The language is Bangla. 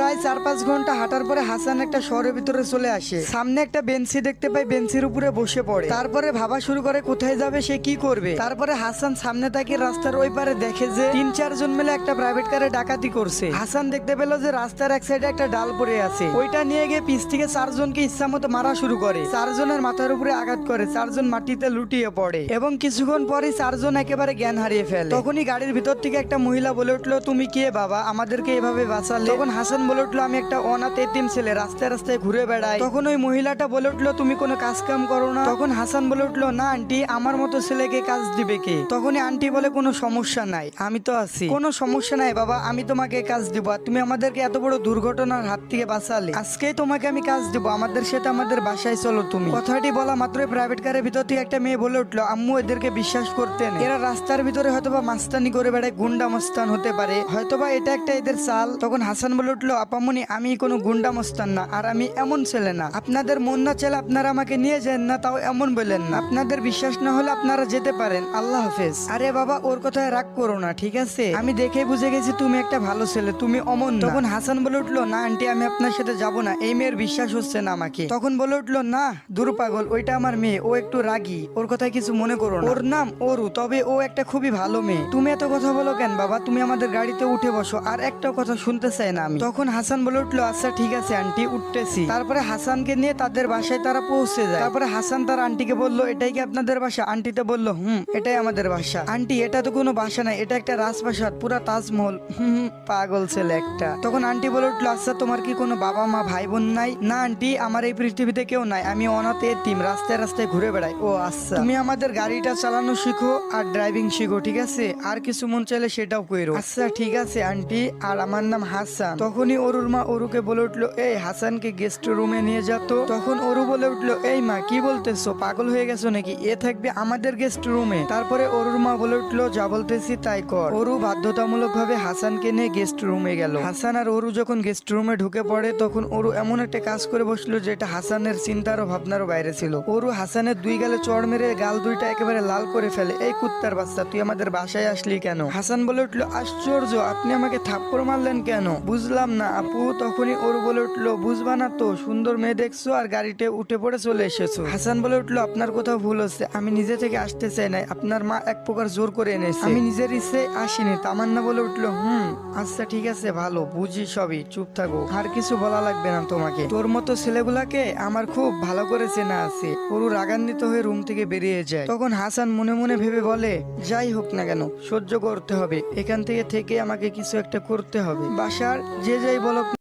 প্রায় 4-5 ঘন্টা হাঁটার পরে হাসান একটা শহরের ভিতরে চলে আসে। সামনে একটা বেঞ্চি দেখতে পায়, বেঞ্চির উপরে বসে পড়ে। তারপরে ভাবা শুরু করে কোথায় যাবে, সে কি করবে। তারপরে হাসান সামনে তাকিয়ে রাস্তার ওই পারে দেখে যে 3-4 জন মিলে একটা প্রাইভেট কারে ডাকাতি করছে। হাসান দেখতে পেল যে রাস্তার এক সাইডে একটা ডাল পড়ে আছে, ওইটা নিয়ে গিয়ে পিছ থেকে 4 জনকে ইচ্ছা মতো মারা শুরু করে। 4 জনের মাথার উপরে আঘাত করে, 4 জন মাটিতে লুটিয়ে পড়ে এবং কিছুক্ষণ পরে 4 জন একেবারে জ্ঞান হারিয়ে ফেলে। তখনই গাড়ির ভিতর থেকে একটা মহিলা বলে উঠলো, তুমি কে বাবা, আমাদেরকে এভাবে বাঁচালে? তখন হাসান বলে উঠলো, আমি একটা অনাথ এতিম ছেলে, রাস্তায় রাস্তায় ঘুরে বেড়াই। তখন ওই মহিলাটা বলে উঠলো, তুমি কোনো কাজ কাম করো না? তখন হাসান বলে উঠলো, না আন্টি, আমার মতো ছেলেকে কাজ দিবে কে? তখনই আন্টি বলে, কোনো সমস্যা নাই, আমি তো আছি। কোনো সমস্যা নাই বাবা, আমি তোমাকে কাজ দিব। তুমি আমাদেরকে এত বড় দুর্ঘটনার হাত থেকে বাঁচালে, আজকেই তোমাকে আমি কাজ দিব, আমাদের সাথে আমাদের বাসায় চলো তুমি। কথাটি বলা মাত্রই প্রাইভেট কারের ভিতর থেকে একটা মেয়ে বলে উঠলো, আম্মু এদেরকে বিশ্বাস করতেন, এরা রাস্তার ভিতরে হয়তোবা মাস্তানি করে বেড়ায়, গুন্ডা মস্তান হতে পারে, হয়তোবা এটা একটা এদের চাল। তখন হাসান বলে উঠলো, আপামনি, আমি কোনো গুন্ডা মস্তান না, আর আমি এমন ছেলে না। আপনাদের মন না চাইলে আপনারা আমাকে নিয়ে যান না, তাও এমন বললেন না। আপনাদের বিশ্বাস না হলে আপনারা যেতে পারেন, আল্লাহ হাফেজ। আরে বাবা, ওর কথায় রাগ করো না, ঠিক আছে? আমি দেখে বুঝে গেছি তুমি একটা ভালো ছেলে, তুমি অমন না। তখন হাসান বলে উঠলো, না আন্টি, আমি আপনার সাথে যাব না, এই মেয়ের বিশ্বাস হচ্ছে না আমাকে। তখন বলে উঠলো, না দূর পাগল, ওইটা আমার মেয়ে, ও একটু রাগী, ওর কথায় কিছু মনে করো না, ওর নাম অরু, তবে ও একটা খুবই ভালো মেয়ে। তুমি এত কথা বলো কেন বাবা, তুমি আমাদের গাড়িতে উঠে বসো, আর একটা কথা শুনতে চাই না আমি। তখন হাসান বলে উঠলো, আচ্ছা ঠিক আছে আন্টি, উঠতেছি। তারপরে হাসানকে নিয়ে তাদের বাসায় তারা পৌঁছে যায়। তারপরে হাসান তার আন্টিকে বললো, এটাই কি আপনাদের বাসা? আন্টিতে বললো, এটাই আমাদের বাসা। আন্টি, এটা তো কোনো বাসা নাই, এটা একটা রাজপ্রাসাদ, পুরা তাজমহল। পাগল ছেলে একটা। তখন আন্টি বলে উঠলো, আচ্ছা তোমার কি কোনো বাবা মা ভাই বোন নাই? না আন্টি, আমার এই পৃথিবীতে কেউ নাই, আমি অনাথ এতিম, রাস্তায় রাস্তায় ঘুরে বেড়াই। ও আচ্ছা, তুমি আমাদের গাড়িটা চালানো শিখো আর ড্রাইভিং শিখো, ঠিক আছে? আর কিছু মন চাইলে সেটাও কইরো। আচ্ছা ঠিক আছে আন্টি, আর আমার নাম হাসান। তখনই অরুর মা অরুকে বলে উঠলো, এই হাসানকে গেস্ট রুমে নিয়ে যেত। তখন অরু বলে উঠলো, এই মা কি বলতেছো, পাগল হয়ে গেছো নাকি? এ থাকবে আমাদের গেস্ট রুমে। তারপরে অরুর মা বলে উঠলো, যা বলতেছি তাই কর। অরু বাধ্যতামূলক ভাবে হাসানকে নিয়ে গেস্ট রুমে গেল। হাসান আর অরু যখন গেস্ট রুমে ঢুকে পড়ে, তখন অরু এমন একটা কাজ করে বসলো যেটা হাসানের চিন্তার ও ভাবনারও বাইরে ছিল। অরু হাসানের 2 গালে চড় মেরে গাল 2টা একেবারে লাল করে ফেলে। এই কুত্তার বাচ্চা, তুই আমাদের বাসায় আসলি কেন? হাসান বলে উঠলো, আশ্চর্য, আপনি আমাকে থাপ্পড় মারলেন কেন? বুঝলাম না আপু। তখনই অরু বলে উঠলো, বুঝবা না তো, সুন্দর মেয়ে দেখছো আর গাড়িতে উঠে পড়ে চলে এসেছো। হাসান বলে উঠলো, আপনার কোথাও ভুল হচ্ছে, আমি নিজে থেকে আসতে চাই নাই, আপনার মা এক প্রকার জোর করে এনেছে, আমি নিজের ইচ্ছে আসিনি। তামান্না বলে উঠলো, আচ্ছা ঠিক আছে, ভালো বুঝি সবই, চুপ থাকো, আর কিছু বলা লাগবে না তোমাকে। তোর মতো ছেলেগুলাকে আমার খুব ভালো করে চেনা আছে। অরু রাগান্বিত হয়ে রুম থেকে বেরিয়ে যায়। তখন হাসান মনে মনে ভেবে বলে, যাই হোক না কেন, সহ্য করতে হবে, এখান থেকে আমাকে কিছু একটা করতে হবে। বাসার যে যাই বলক